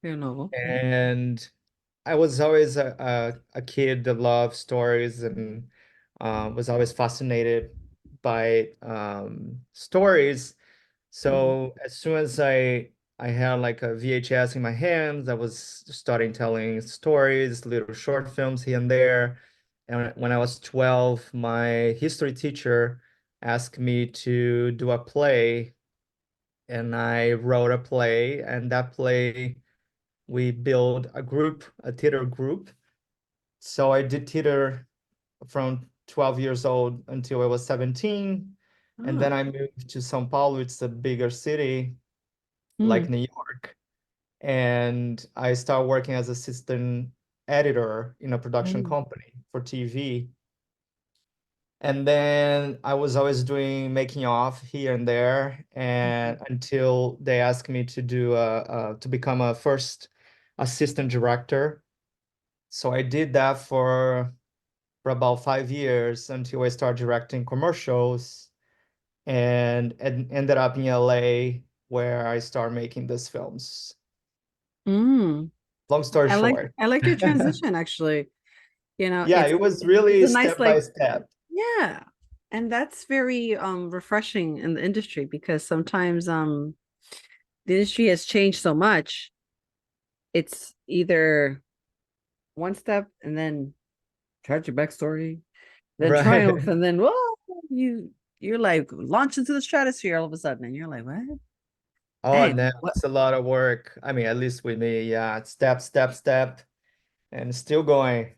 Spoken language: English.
Your novel. Mhm. And I was always a kid that loved stories and was always fascinated by stories. Mhm. So as soon as I had like a VHS in my hands, I was starting telling stories, little short films here and there. And when I was 12, my history teacher asked me to do a play, and I wrote a play, and that play we built a group, a theater group. So I did theater from 12 years old until I was 17. And then Oh. I moved to São Paulo. It's a bigger city like Mm. New York. And I started working as assistant editor in a production Mm. company for TV. And then I was always doing making off here and there, Mhm. and until they asked me to do to become a first assistant director. So I did that for about 5 years until I started directing commercials and ended up in LA where I started making these films. Mm. Long story short. I like your transition actually. Yeah, it was It's really a nice step by like step. yeah. And that's very refreshing in the industry because sometimes the industry has changed so much. It's either one step and then tragic backstory, then triumph, Right. and then whoa, you're like launch into the stratosphere all of a sudden, and you're like, what? Oh, Dang, no, what? it's a lot of work. I mean, at least with me, yeah, step, step, step, and still going.